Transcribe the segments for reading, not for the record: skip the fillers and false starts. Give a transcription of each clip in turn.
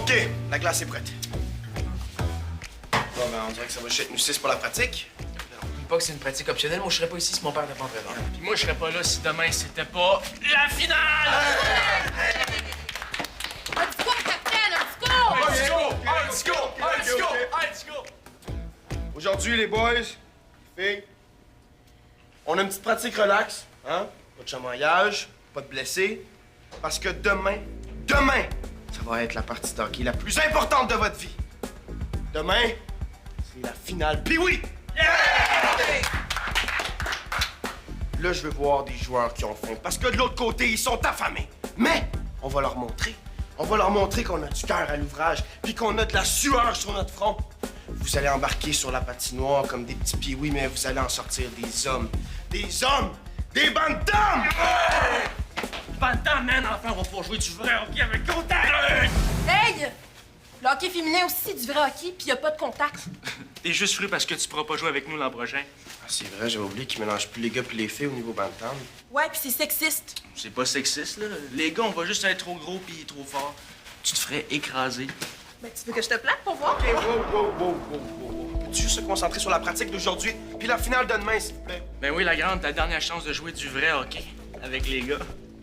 OK, la glace est prête. Bon, ben, on dirait que ça va juste être nous 6 pour la pratique. Oublie pas que c'est une pratique optionnelle. Moi, je serais pas ici si mon père n'était pas entraîneur. Puis moi, je serais pas là si demain, c'était pas la finale! Un discours, capitaine, un discours! Un discours! Aujourd'hui, les boys, les filles, on a une petite pratique relax, hein? Pas de chamaillage, pas de blessés. Parce que demain, ça va être la partie de hockey la plus importante de votre vie. Demain, c'est la finale. Puis oui! Là, je veux voir des joueurs qui ont faim. Parce que de l'autre côté, ils sont affamés. Mais on va leur montrer. On va leur montrer qu'on a du cœur à l'ouvrage, puis qu'on a de la sueur sur notre front. Vous allez embarquer sur la patinoire comme des petits piouis, mais vous allez en sortir des hommes. Des hommes! Des bandes d'hommes! Bantam, man, enfin, on va pouvoir jouer du vrai hockey avec contact! Hey! Le hockey féminin aussi, du vrai hockey, puis y a pas de contact. T'es juste fru parce que tu pourras pas jouer avec nous l'an prochain. Ah, c'est vrai, j'avais oublié qu'ils mélangent plus les gars puis les filles au niveau bantam. Ouais, puis c'est sexiste. C'est pas sexiste, là. Les gars, on va juste être trop gros pis trop fort. Tu te ferais écraser. Ben, tu veux que je te plate pour voir? OK, wow. Peux-tu juste se concentrer sur la pratique d'aujourd'hui puis la finale de demain, s'il vous plaît? Ben oui, la grande, ta dernière chance de jouer du vrai hockey avec les gars.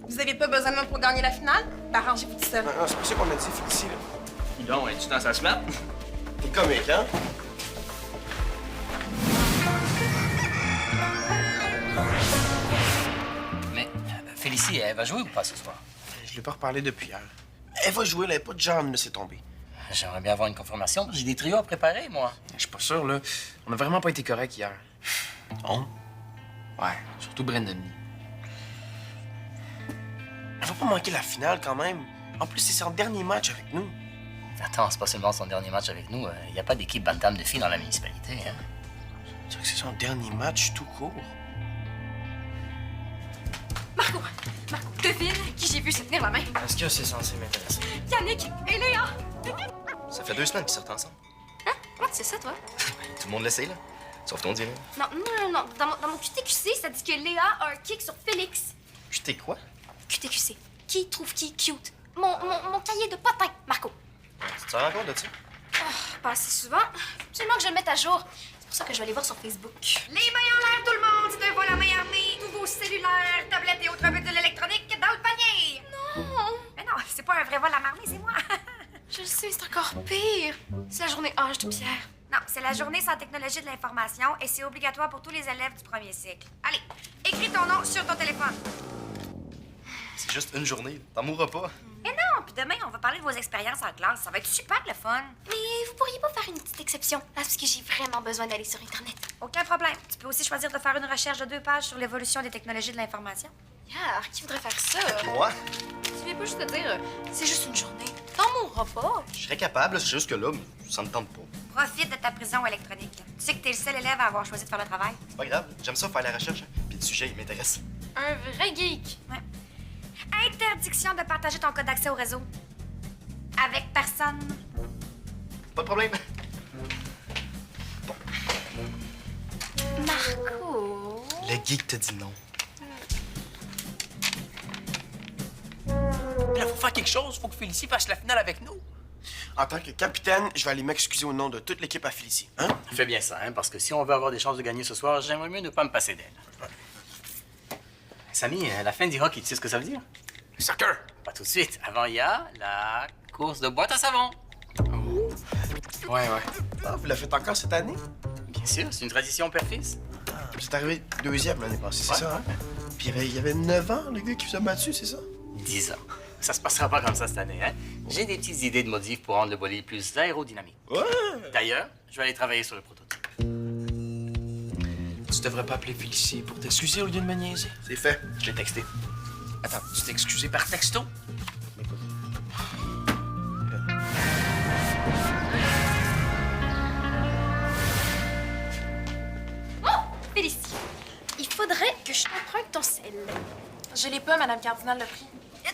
Vous avez pas besoin de moi pour gagner la finale? Ben, arrangez-vous tout seul. Non, c'est pas ça qu'on a dit, Félicie, là. Donc, es-tu dans sa semaine? T'es comique, hein? Mais Félicie, elle va jouer ou pas ce soir? Je l'ai pas reparlé depuis hier. Elle va jouer, elle n'a pas de genre à me laisser tomber. J'aimerais bien avoir une confirmation, parce que j'ai des trios à préparer, moi. Je suis pas sûr, là. On a vraiment pas été correct hier. Non? Ouais, surtout Brandon Lee. Elle va pas manquer la finale, quand même. En plus, c'est son dernier match avec nous. Attends, c'est pas seulement son dernier match avec nous. Il n'y a pas d'équipe bantam de filles dans la municipalité, hein. Tu dirais que c'est son dernier match tout court? Marco, devine qui j'ai vu se tenir la main. Est-ce que c'est censé m'intéresser? Yannick et Léa. Ça fait 2 semaines qu'ils sortent ensemble. Hein? Ouais, c'est ça, toi? Tout le monde le sait, là. Sauf ton dirait. Non. Dans mon QTQC, ça dit que Léa a un kick sur Félix. Putain, quoi? QTQC. Qui trouve qui cute? Mon cahier de potin, Marco. Tu te rends compte de ça? Pas assez souvent. Absolument que je le mette à jour. C'est pour ça que je vais aller voir sur Facebook. Les mains en l'air, tout le monde! C'est un vol à main armée. Tous vos cellulaires, tablettes et autres meubles de l'électronique dans le panier. Non! Mais non, c'est pas un vrai vol à main armée, c'est moi. Je le sais, c'est encore pire. C'est la journée H de Pierre. Non, c'est la journée sans technologie de l'information et c'est obligatoire pour tous les élèves du premier cycle. Allez, écris ton nom sur ton téléphone. C'est juste une journée. T'en mourras pas. Mais non, puis demain, on va parler de vos expériences en classe. Ça va être super le fun. Mais vous pourriez pas faire une petite exception? Parce que j'ai vraiment besoin d'aller sur Internet. Aucun problème. Tu peux aussi choisir de faire une recherche de 2 pages sur l'évolution des technologies de l'information. Yeah, qui voudrait faire ça? Moi? Tu viens pas juste te dire, c'est juste une journée. T'en mourras pas. Je serais capable, c'est juste que là, ça me tente pas. Profite de ta prison électronique. Tu sais que t'es le seul élève à avoir choisi de faire le travail. C'est pas grave, j'aime ça faire la recherche, hein. Puis le sujet, il m'intéresse. Un vrai geek. Ouais. Interdiction de partager ton code d'accès au réseau. Avec personne. Pas de problème. Marco. Le geek te dit non. Là, faut faire quelque chose. Faut que Félicie fasse la finale avec nous. En tant que capitaine, je vais aller m'excuser au nom de toute l'équipe à Félicie. Hein? Fais bien ça, hein, parce que si on veut avoir des chances de gagner ce soir, j'aimerais mieux ne pas me passer d'elle. Samy, la fin du hockey, tu sais ce que ça veut dire? Le soccer! Pas tout de suite. Avant, il y a la course de boîte à savon. Ouais. Ah, vous la faites encore cette année? Bien sûr, c'est une tradition père-fils. Vous êtes arrivé deuxième l'année passée, c'est ça, hein? Puis il y avait 9 ans, le gars qui vous a battu, c'est ça? 10 ans. Ça se passera pas comme ça cette année, hein? J'ai des petites idées de modifs pour rendre le bolide plus aérodynamique. Ouais! D'ailleurs, je vais aller travailler sur le prototype. Tu devrais pas appeler Félicie pour t'excuser au lieu de me niaiser. C'est fait. Je l'ai texté. Attends, tu t'es excusé par texto? Félicie, il faudrait que je t'emprunte ton sel. Je l'ai pas, Madame Cardinal l'a pris.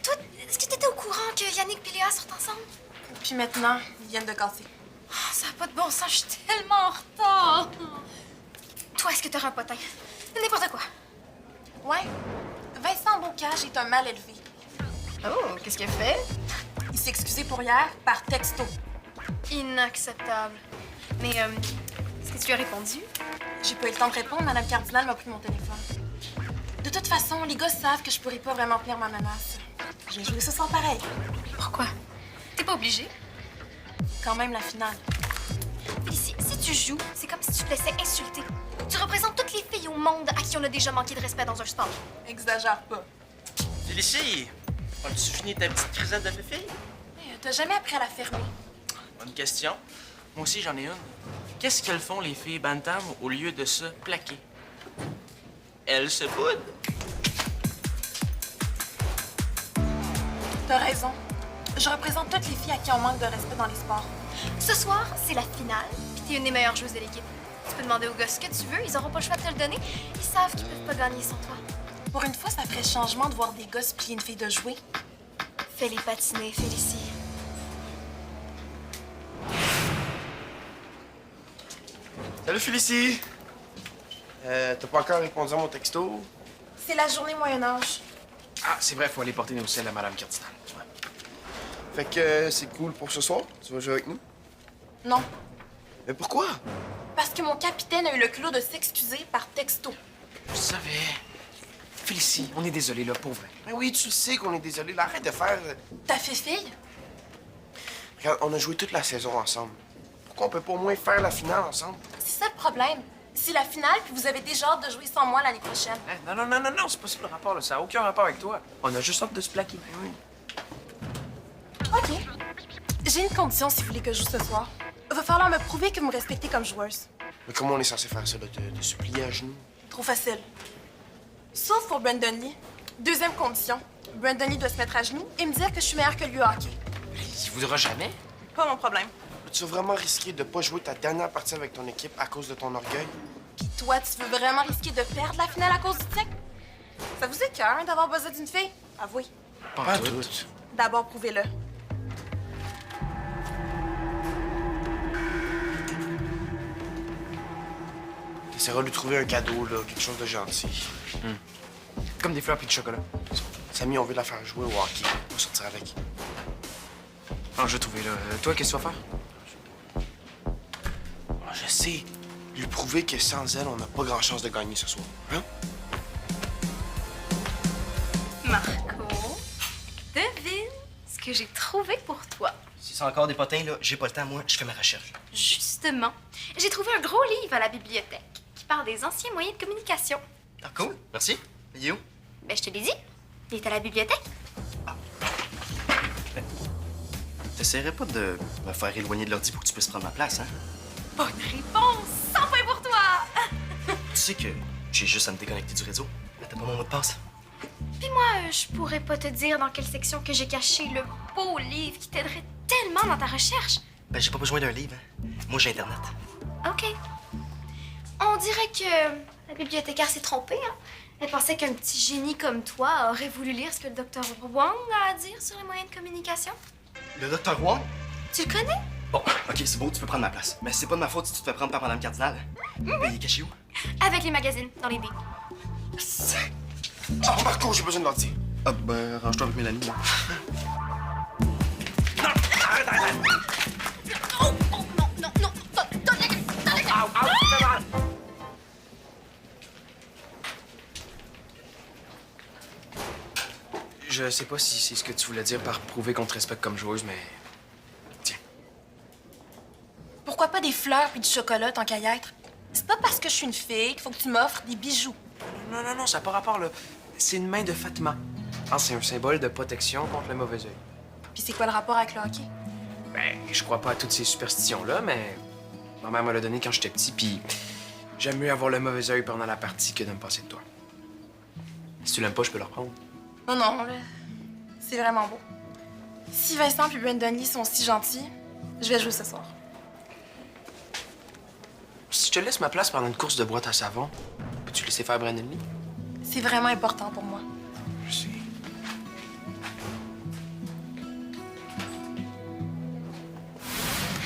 Toi, est-ce que t'étais au courant que Yannick et Léa sortent ensemble? Puis maintenant, ils viennent de casser. Oh, ça n'a pas de bon sens, je suis tellement en retard. Toi, est-ce que t'auras un potin? N'importe quoi. Ouais. Vincent Bocage est un mal élevé. Oh, qu'est-ce qu'il a fait? Il s'est excusé pour hier par texto. Inacceptable. Mais, est-ce que tu lui as répondu? J'ai pas eu le temps de répondre, Madame Cardinal m'a pris mon téléphone. De toute façon, les gars savent que je pourrais pas vraiment tenir ma menace. Je vais jouer ce soir pareil. Pourquoi? T'es pas obligée. Quand même la finale. Félicie, si tu joues, c'est comme si tu te laissais insulter. Tu représentes toutes les filles au monde à qui on a déjà manqué de respect dans un sport. Exagère pas. Félicie, as-tu fini ta petite crisette de fille? Hey, t'as jamais appris à la fermer. Bonne question. Moi aussi, j'en ai une. Qu'est-ce qu'elles font, les filles bantam, au lieu de se plaquer? Elles se boudent. T'as raison. Je représente toutes les filles à qui on manque de respect dans les sports. Ce soir, c'est la finale, puis t'es une des meilleures joueuses de l'équipe. Tu peux demander aux gars ce que tu veux, ils auront pas le choix de te le donner. Ils savent qu'ils peuvent pas gagner sans toi. Pour une fois, ça ferait changement de voir des gars supplier une fille de jouer. Fais-les patiner, Félicie. Salut Félicie! T'as pas encore répondu à mon texto? C'est la journée Moyen-Âge. Ah, c'est vrai, faut aller porter nos selles à Madame Cardinal. Ouais. Fait que c'est cool pour ce soir. Tu vas jouer avec nous? Non. Mais pourquoi? Parce que mon capitaine a eu le culot de s'excuser par texto. Je savais. Félicie, on est désolé, là, pauvre. Mais oui, tu le sais qu'on est désolé. Là, arrête de faire... T'as fait fille? Regarde, on a joué toute la saison ensemble. Pourquoi on peut pas au moins faire la finale ensemble? C'est ça le problème. C'est la finale, puis vous avez déjà hâte de jouer sans moi l'année prochaine. Non, c'est pas ça le rapport, là. Ça n'a aucun rapport avec toi. On a juste hâte de se plaquer. Oui. OK. J'ai une condition si vous voulez que je joue ce soir. Va falloir me prouver que vous me respectez comme joueuse. Mais comment on est censé faire ça, là? De supplier à genoux? Trop facile. Sauf pour Brandon Lee. Deuxième condition. Brandon Lee doit se mettre à genoux et me dire que je suis meilleure que lui au hockey. Il voudra jamais. Pas mon problème. Tu vas vraiment risquer de pas jouer ta dernière partie avec ton équipe à cause de ton orgueil? Puis toi, tu veux vraiment risquer de perdre la finale à cause du tic? Ça vous écoeure, hein, d'avoir besoin d'une fille? Avouez. Pas tout. D'abord, prouvez-le. T'essaieras de lui trouver un cadeau, là, quelque chose de gentil. Comme des fleurs puis du chocolat. Samy, on veut la faire jouer au hockey. On va sortir avec. Ah, je vais trouver, là. Toi, qu'est-ce que tu vas faire? Ah, je sais. Lui prouver que sans elle, on n'a pas grand-chance de gagner ce soir. Hein? Marco, devine ce que j'ai trouvé pour toi. Si c'est encore des potins, là, j'ai pas le temps, moi, je fais ma recherche. Justement, j'ai trouvé un gros livre à la bibliothèque qui parle des anciens moyens de communication. Ah, cool, merci. Il est où? Ben, je te l'ai dit, il est à la bibliothèque. T'essaierais pas de me faire éloigner de l'ordi pour que tu puisses prendre ma place, hein? Bonne réponse! 100 points pour toi! Tu sais que j'ai juste à me déconnecter du réseau. Mais t'as pas mon mot de passe. Puis moi, je pourrais pas te dire dans quelle section que j'ai caché le beau livre qui t'aiderait tellement dans ta recherche. Ben, j'ai pas besoin d'un livre, hein. Moi, j'ai Internet. OK. On dirait que la bibliothécaire s'est trompée, hein? Elle pensait qu'un petit génie comme toi aurait voulu lire ce que le docteur Wang a à dire sur les moyens de communication. Le docteur Wang? Tu le connais? Bon, OK, c'est beau, tu peux prendre ma place. Mais c'est pas de ma faute si tu te fais prendre par Madame Cardinal. Mais il est caché où? Avec les magazines, dans les billes. Oh, Marco, j'ai besoin de l'ordi. Ah, ben, range-toi avec Mélanie, là. Je sais pas si c'est ce que tu voulais dire par prouver qu'on te respecte comme joueuse, mais... Tiens. Pourquoi pas des fleurs puis du chocolat, tant qu'à y être? C'est pas parce que je suis une fille qu'il faut que tu m'offres des bijoux. Non, ça n'a pas rapport, là. C'est une main de Fatima. Ah, c'est un symbole de protection contre le mauvais œil. Puis c'est quoi le rapport avec le hockey? Ben, je crois pas à toutes ces superstitions-là, mais... Ma mère me l'a donné quand j'étais petit, puis... J'aime mieux avoir le mauvais œil pendant la partie que de me passer de toi. Si tu l'aimes pas, je peux le reprendre. Non, là, c'est vraiment beau. Si Vincent et Brandon Lee sont si gentils, je vais jouer ce soir. Si je te laisse ma place pendant une course de boîte à savon, peux-tu laisser faire Brandon Lee? C'est vraiment important pour moi. Je sais.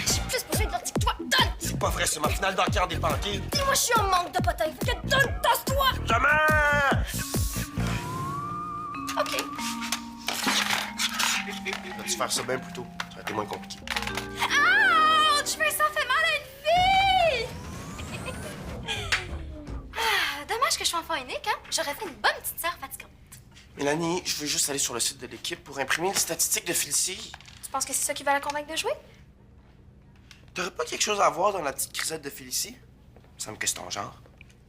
J'ai plus besoin de l'ordi que toi. Donne! C'est pas vrai, c'est ma finale d'hockey en dépanqué. Dis-moi, je suis en manque de potins. Faut que donne, tasse-toi! Jamais! OK. Vas-tu faire ça bien plus tôt? Ça aurait été moins compliqué. Ouch! Mais ça fait mal à une fille! Dommage que je sois enfant unique, hein? J'aurais fait une bonne petite sœur fatigante. Mélanie, je veux juste aller sur le site de l'équipe pour imprimer les statistiques de Félicie. Tu penses que c'est ça qui va la convaincre de jouer? T'aurais pas quelque chose à voir dans la petite crisette de Félicie? Il me semble que c'est ton genre.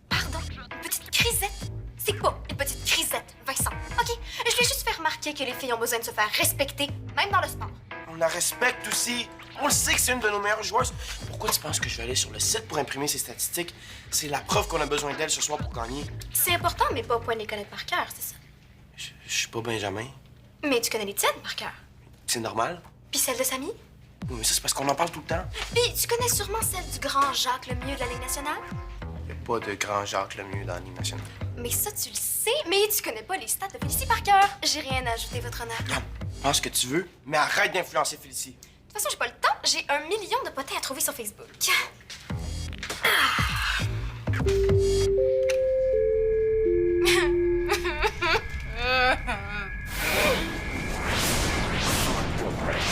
Pardon? Une petite crisette? C'est pas une petite crisette, Vincent. OK? Je vais juste faire remarquer que les filles ont besoin de se faire respecter, même dans le sport. On la respecte aussi. On le sait que c'est une de nos meilleures joueuses. Pourquoi tu penses que je vais aller sur le site pour imprimer ces statistiques? C'est la preuve qu'on a besoin d'elle ce soir pour gagner. C'est important, mais pas au point de les connaître par cœur, c'est ça? Je suis pas Benjamin. Mais tu connais les tiennes par cœur. C'est normal. Puis celle de Samy? Oui, mais ça, c'est parce qu'on en parle tout le temps. Puis tu connais sûrement celle du grand Jacques Lemieux de la Ligue nationale? Il n'y a pas de grand Jacques Lemieux dans la Ligue nationale. Mais ça, tu le sais, mais tu connais pas les stats de Félicie par cœur. J'ai rien à ajouter, votre honneur. Non, pense ce que tu veux, mais arrête d'influencer Félicie. De toute façon, j'ai pas le temps. J'ai 1 million de potins à trouver sur Facebook.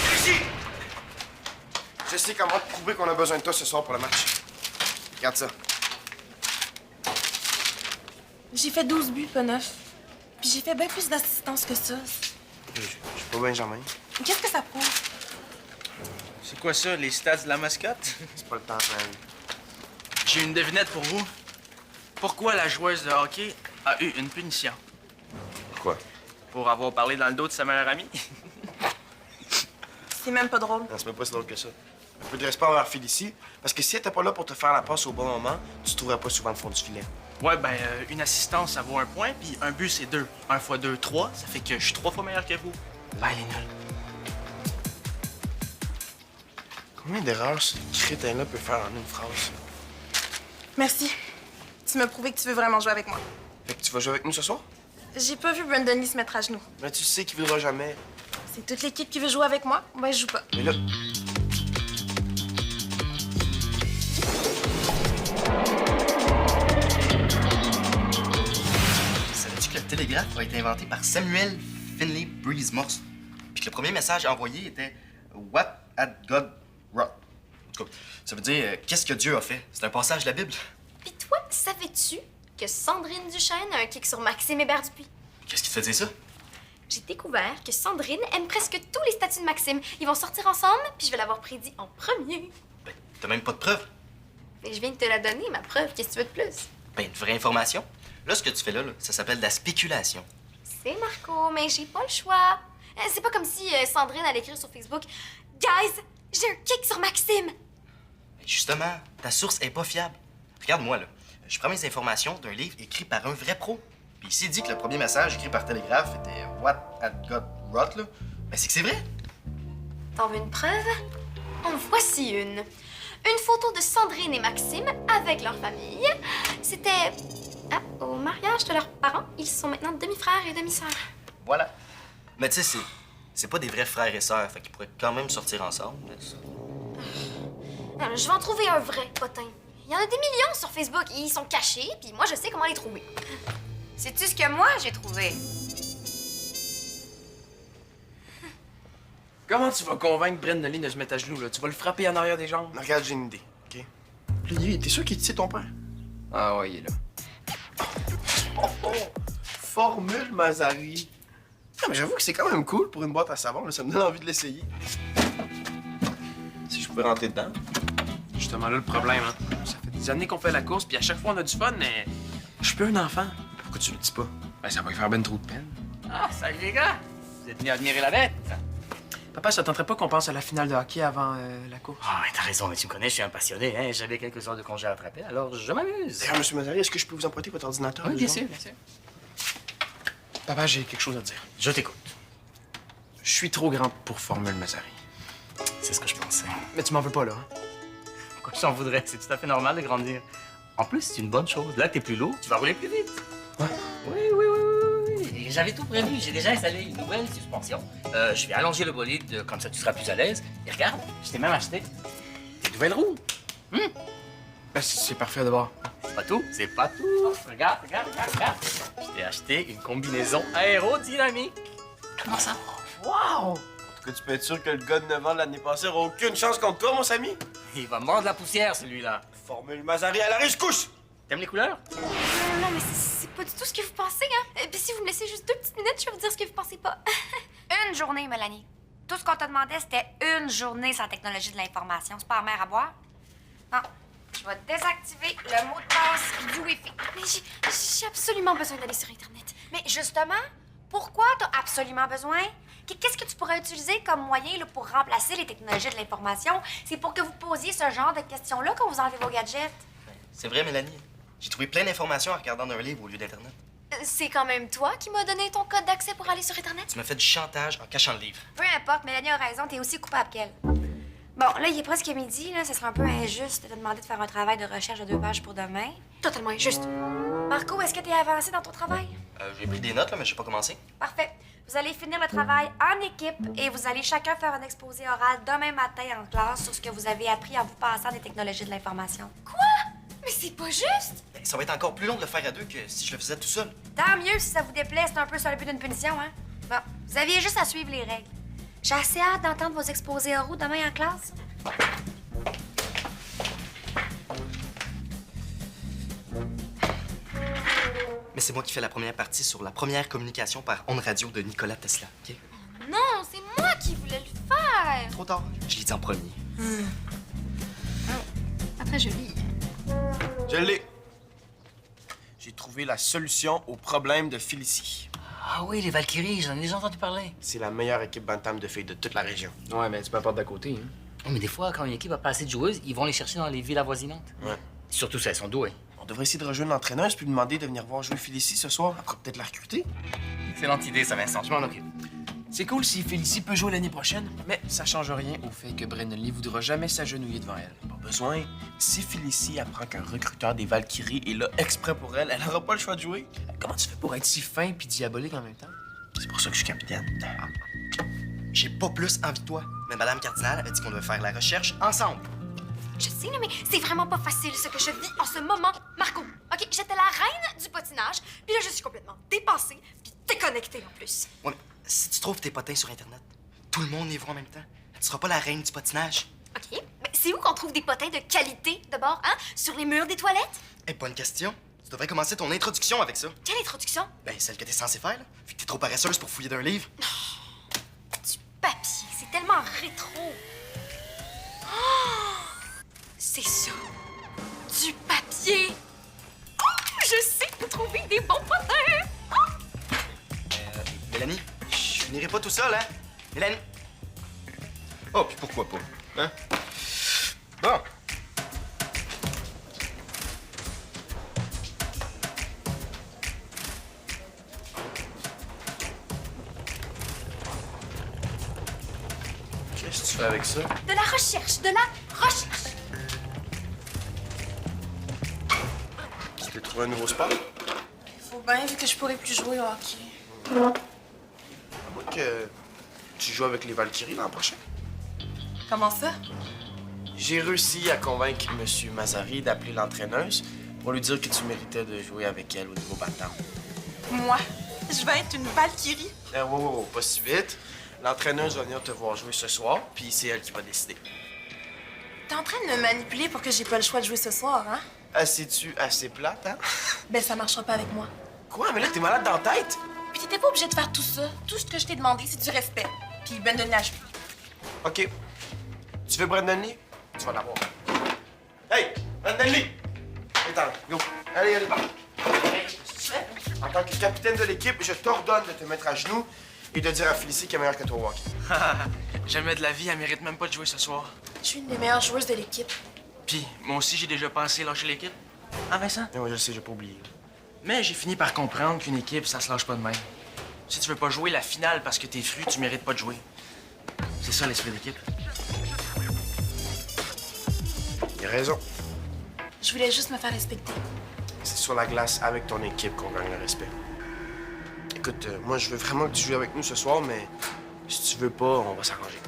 Félicie! Je sais comment te prouver qu'on a besoin de toi ce soir pour le match. Regarde ça. J'ai fait 12 buts, pas 9. Puis j'ai fait bien plus d'assistance que ça. Je suis pas Benjamin. Qu'est-ce que ça prouve? C'est quoi ça, les stats de la mascotte? C'est pas le temps, man. J'ai une devinette pour vous. Pourquoi la joueuse de hockey a eu une punition? Pourquoi? Pour avoir parlé dans le dos de sa meilleure amie? C'est même pas drôle. Non, c'est même pas si drôle que ça. Un peu de respect envers Félicie, parce que si elle était pas là pour te faire la passe au bon moment, tu te trouverais pas souvent le fond du filet. Ouais, ben, une assistance, ça vaut 1 point, puis un but, c'est 2. 1 fois 2, 3. Ça fait que je suis 3 fois meilleur que vous. Ben, elle est nulle. Combien d'erreurs ce crétin-là peut faire en une phrase? Merci. Tu m'as prouvé que tu veux vraiment jouer avec moi. Fait que tu vas jouer avec nous ce soir? J'ai pas vu Brandon Lee se mettre à genoux. Mais tu sais qu'il voudra jamais. C'est toute l'équipe qui veut jouer avec moi. Ben, je joue pas. Mais là, Savais-tu que le télégraphe a été inventé par Samuel Finley Breeze Morse? Puis que le premier message envoyé était What had God wrought? En tout cas, ça veut dire qu'est-ce que Dieu a fait? C'est un passage de la Bible. Puis toi, savais-tu que Sandrine Duchesne a un kick sur Maxime Hébert-Dupuis? Qu'est-ce qui te fait dire ça? J'ai découvert que Sandrine aime presque tous les statuts de Maxime. Ils vont sortir ensemble, puis je vais l'avoir prédit en premier. Ben, t'as même pas de preuve. Et je viens de te la donner, ma preuve. Qu'est-ce que tu veux de plus? Ben, une vraie information. Là, ce que tu fais là, ça s'appelle de la spéculation. C'est Marco, mais j'ai pas le choix. C'est pas comme si Sandrine allait écrire sur Facebook « Guys, j'ai un kick sur Maxime! Ben, justement, ta source est pas fiable. Regarde-moi, là. Je prends mes informations d'un livre écrit par un vrai pro. Puis s'il dit que le premier message écrit par télégraphe était What had God wrought, là, ben c'est que c'est vrai. » T'en veux une preuve? En voici une. Une photo de Sandrine et Maxime avec leur famille. C'était au mariage de leurs parents. Ils sont maintenant demi-frères et demi-sœurs. Voilà. Mais tu sais, c'est pas des vrais frères et sœurs, fait qu'ils pourraient quand même sortir ensemble. Je vais en trouver un vrai, potin. Il y en a des millions sur Facebook. Ils sont cachés, puis moi, je sais comment les trouver. Sais-tu ce que moi, j'ai trouvé? Comment tu vas convaincre Brandon Lee de se mettre à genoux, là? Tu vas le frapper en arrière des jambes? regarde, j'ai une idée, OK? Puis, t'es sûr qu'il sait ton père? Ah ouais, il est là. Formule Mazari. Ah, mais j'avoue que c'est quand même cool pour une boîte à savon, là. Ça me donne envie de l'essayer. Si je pouvais rentrer dedans. Justement là le problème, hein. Ça fait des années qu'on fait la course, puis à chaque fois on a du fun, mais je suis plus un enfant. Pourquoi tu le dis pas? Ben ça va lui faire ben trop de peine. Ah, salut les gars! Vous êtes venus admirer la bête? Papa, ça tenterait pas qu'on pense à la finale de hockey avant la course? Ah, mais t'as raison, mais tu me connais, je suis un passionné, hein. J'avais quelques heures de congé à attraper, alors je m'amuse. D'ailleurs, monsieur Mazari, est-ce que je peux vous emprunter votre ordinateur? Oui, deux bien secondes? sûr, bien sûr. Papa, j'ai quelque chose à te dire. Je t'écoute. Je suis trop grand pour Formule Mazari. C'est ce que je pensais. Mais tu m'en veux pas, là, hein? Pourquoi je t'en voudrais? C'est tout à fait normal de grandir. En plus, c'est une bonne chose. Là que t'es plus lourd, tu vas rouler plus vite. Ouais. Oui. Et j'avais tout prévu. J'ai déjà installé une nouvelle suspension. Je vais allonger le bolide, comme ça tu seras plus à l'aise. Et regarde, je t'ai même acheté des nouvelles roues. Ben, c'est parfait d'abord. C'est pas tout, c'est pas tout. Regarde. Je t'ai acheté une combinaison aérodynamique. Comment ça? Wow! En tout Que tu peux être sûr que le gars de 9 ans de l'année passée aura aucune chance contre toi, mon Samy? Il va mordre la poussière, celui-là. Formule Mazari à la riche-couche! T'aimes les couleurs? Non, mais c'est pas du tout ce que vous pensez, hein. Et puis si vous me laissez juste 2 petites minutes, je vais vous dire ce que vous pensez pas. Une journée, Mélanie. Tout ce qu'on te demandait, c'était une journée sans technologie de l'information. C'est pas amer à boire? Non. Je vais désactiver le mot de passe du Wi-Fi. Mais j'ai absolument besoin d'aller sur Internet. Mais justement, pourquoi t'as absolument besoin? Qu'est-ce que tu pourrais utiliser comme moyen là, pour remplacer les technologies de l'information? C'est pour que vous posiez ce genre de questions-là quand vous enlevez vos gadgets. C'est vrai, Mélanie. J'ai trouvé plein d'informations en regardant un livre au lieu d'Internet. C'est quand même toi qui m'as donné ton code d'accès pour aller sur Internet? Tu m'as fait du chantage en cachant le livre. Peu importe, Mélanie a raison, t'es aussi coupable qu'elle. Bon, là, il est presque midi, là. Ça serait un peu injuste de te demander de faire un travail de recherche de 2 pages pour demain. Totalement injuste. Marco, est-ce que t'es avancé dans ton travail? J'ai pris des notes, là, mais j'ai pas commencé. Parfait. Vous allez finir le travail en équipe et vous allez chacun faire un exposé oral demain matin en classe sur ce que vous avez appris en vous passant des technologies de l'information. Quoi? Mais c'est pas juste! Ben, ça va être encore plus long de le faire à deux que si je le faisais tout seul. Tant mieux si ça vous déplaît, c'est un peu ça le but d'une punition, hein? Bon, vous aviez juste à suivre les règles. J'ai assez hâte d'entendre vos exposés oraux demain en classe. Mais c'est moi qui fais la première partie sur la première communication par onde radio de Nikola Tesla, OK? Non, c'est moi qui voulais le faire! Trop tard. Je l'ai dit en premier. Après, je lis. Je l'ai. J'ai trouvé la solution au problème de Félicie. Ah oui, les Valkyries, j'en ai déjà entendu parler. C'est la meilleure équipe bantam de filles de toute la région. Ouais, mais tu peux pas d'à côté, hein. Oh, mais des fois, quand une équipe a pas assez de joueuses, ils vont les chercher dans les villes avoisinantes. Ouais. Surtout si elles sont douées. On devrait essayer de rejoindre l'entraîneuse puis lui demander de venir voir jouer Félicie ce soir. Après, peut-être la recruter. Excellente idée, ça, Vincent. Je m'en occupe. C'est cool si Félicie peut jouer l'année prochaine, mais ça change rien au fait que Brennan Lee voudra jamais s'agenouiller devant elle. Pas besoin. Si Félicie apprend qu'un recruteur des Valkyries est là exprès pour elle, elle aura pas le choix de jouer. Comment tu fais pour être si fin puis diabolique en même temps? C'est pour ça que je suis capitaine. J'ai pas plus envie de toi. Mais Madame Cardinal avait dit qu'on devait faire la recherche ensemble. Je sais, là, mais c'est vraiment pas facile ce que je vis en ce moment, Marco. OK, j'étais la reine du patinage, puis là, je suis complètement dépassée, puis déconnectée en plus. Ouais, mais si tu trouves tes potins sur Internet, tout le monde les voit en même temps. Tu seras pas la reine du patinage. OK, mais c'est où qu'on trouve des potins de qualité, d'abord, hein? Sur les murs des toilettes? Eh, bonne question. Tu devrais commencer ton introduction avec ça. Quelle introduction? Ben, celle que t'es censée faire, là. Vu que t'es trop paresseuse pour fouiller d'un livre. Du papier, c'est tellement rétro. Oh! C'est ça. Du papier. Oh, je sais où trouver des bons potins. Mélanie, je finirai pas tout seul, hein? Mélanie. Oh, puis pourquoi pas, hein? Bon. Qu'est-ce que tu fais avec ça? De la recherche, de la recherche. Tu t'es trouvé un nouveau sport? Faut bien, vu que je pourrais plus jouer au hockey. À moins que tu joues avec les Valkyries l'an prochain. Comment ça? J'ai réussi à convaincre M. Mazari d'appeler l'entraîneuse pour lui dire que tu méritais de jouer avec elle au niveau bantam. Moi? Je vais être une Valkyrie? Wow, pas si vite. L'entraîneuse va venir te voir jouer ce soir, puis c'est elle qui va décider. T'es en train de me manipuler pour que j'ai pas le choix de jouer ce soir, hein? C'est-tu assez plate, hein? Ben, ça marchera pas avec moi. Quoi? Mais là, t'es malade dans la tête? Puis t'étais pas obligé de faire tout ça. Tout ce que je t'ai demandé, c'est du respect. Puis ben de nage. OK. Tu veux Brendan Lee? Tu vas l'avoir. Hey! Brendan Lee! Attends, go. Allez. En tant que capitaine de l'équipe, je t'ordonne de te mettre à genoux et de dire à Félicie qu'elle est meilleure que toi au hockey. Jamais de la vie, elle mérite même pas de jouer ce soir. Je suis une des meilleures joueuses de l'équipe. Puis, moi aussi, j'ai déjà pensé lâcher l'équipe. Ah, Vincent? Ouais, je sais, j'ai pas oublié. Mais j'ai fini par comprendre qu'une équipe, ça se lâche pas de même. Si tu veux pas jouer la finale parce que t'es fru, tu mérites pas de jouer. C'est ça l'esprit d'équipe. Il a raison. Je voulais juste me faire respecter. C'est sur la glace avec ton équipe qu'on gagne le respect. Écoute, moi, je veux vraiment que tu joues avec nous ce soir, mais si tu veux pas, on va s'arranger.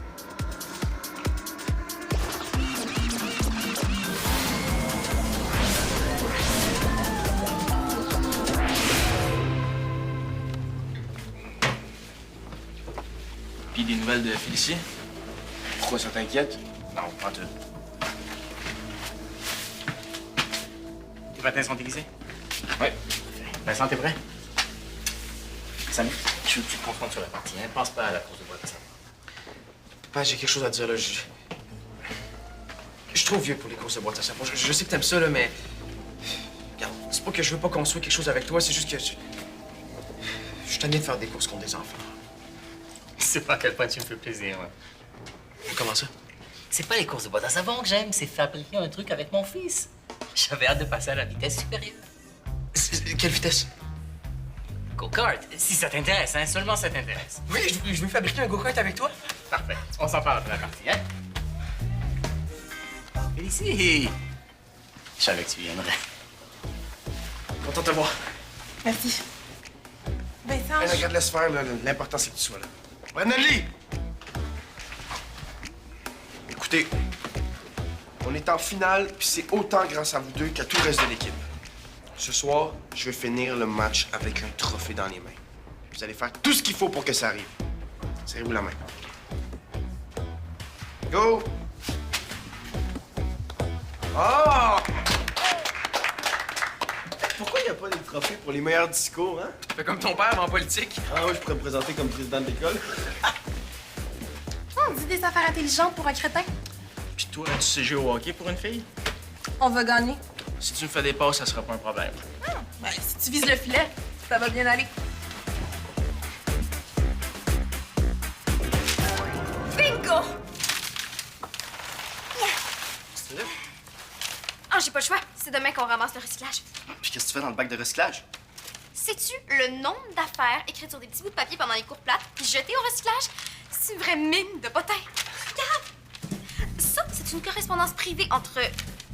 Puis des nouvelles de Félicie? Pourquoi ça t'inquiète? Non, pas tout. Tes patins sont aiguisés? Oui. Vincent, t'es prêt? Samy, tu te concentres sur la partie, hein? Pense pas à la course de bois de savoir. Papa, j'ai quelque chose à dire, là. Je suis trop vieux pour les courses de boîte à savon. Je sais que t'aimes ça, là, mais... Regarde, c'est pas que je veux pas construire quelque chose avec toi, c'est juste que... Je suis tanné de faire des courses contre des enfants. C'est pas à quel point tu me fais plaisir, ouais. Comment ça? C'est pas les courses de boîte à savon que j'aime, c'est fabriquer un truc avec mon fils. J'avais hâte de passer à la vitesse supérieure. Quelle vitesse? Go-kart, si ça t'intéresse, hein, seulement ça t'intéresse. Oui, je veux fabriquer un go-kart avec toi. Parfait, on s'en parle après la partie, hein? Félicie! Je savais que tu viendrais. Content de te voir. Merci. Vincent, Hey, regarde, laisse faire, là. L'important, c'est que tu sois là. Brandon Lee! Écoutez, on est en finale, puis c'est autant grâce à vous deux qu'à tout le reste de l'équipe. Ce soir, je vais finir le match avec un trophée dans les mains. Vous allez faire tout ce qu'il faut pour que ça arrive. Serrez-vous la main. Go! Ah! Pourquoi il n'y a pas des trophées pour les meilleurs discours, hein? Fais comme ton père, mais en politique. Ah ouais, je pourrais me présenter comme président de l'école. on dit des affaires intelligentes pour un crétin. Puis toi, tu sais jouer au hockey pour une fille? On va gagner. Si tu me fais des passes, ça sera pas un problème. Ben, si tu vises le filet, ça va bien aller. Bingo! Ah, j'ai pas le choix. C'est demain qu'on ramasse le recyclage. Puis qu'est-ce que tu fais dans le bac de recyclage? Sais-tu le nombre d'affaires écrites sur des petits bouts de papier pendant les cours plates puis jetées au recyclage? C'est une vraie mine de potins. Regarde! Ça, c'est une correspondance privée entre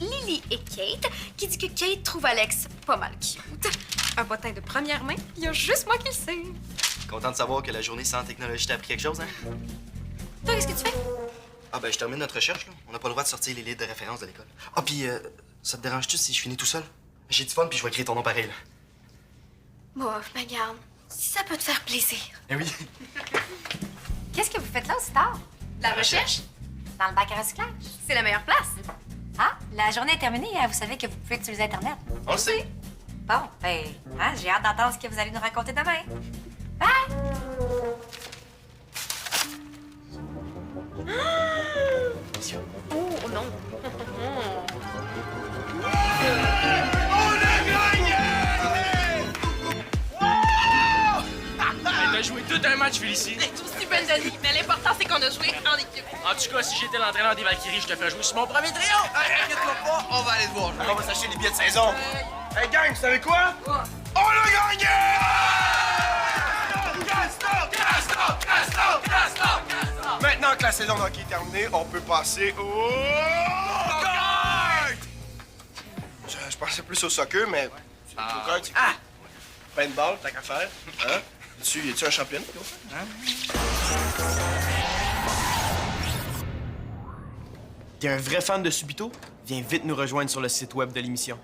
Lily et Kate qui dit que Kate trouve Alex pas mal cute. Un potin de première main, il y a juste moi qui le sais. Content de savoir que la journée sans technologie t'a appris quelque chose, hein? Toi, qu'est-ce que tu fais? Ah ben, je termine notre recherche, là. On n'a pas le droit de sortir les livres de référence de l'école. Ah, puis ça te dérange-tu si je finis tout seul? J'ai du fun, puis je vais écrire ton nom pareil, là. Bof, ben garde. Si ça peut te faire plaisir. Eh oui. Qu'est-ce que vous faites là aussi tard? La recherche? Dans le bac à recyclage. C'est la meilleure place. Ah, la journée est terminée. Hein? Vous savez que vous pouvez utiliser Internet. On le sait. Bon, ben, hein, j'ai hâte d'entendre ce que vous allez nous raconter demain. Bye! Oh non. T'as joué tout un match, Félicie. C'est aussi belle de nuit, mais l'important, c'est qu'on a joué en équipe. En tout cas, si j'étais l'entraîneur des Valkyries, je te ferais jouer sur mon premier trio. Inquiète-toi pas, on va aller te voir. On va s'acheter les billets de saison. Hey gang, vous savez quoi? On a gagné! Maintenant que la saison de hockey est terminée, on peut passer au... Go-kart! Je pensais plus au soccer, mais... Go-kart, c'est... Ah! Paintball, t'as qu'à faire. Hein? Y a-tu un championnat? T'es un vrai fan de Subito? Viens vite nous rejoindre sur le site web de l'émission.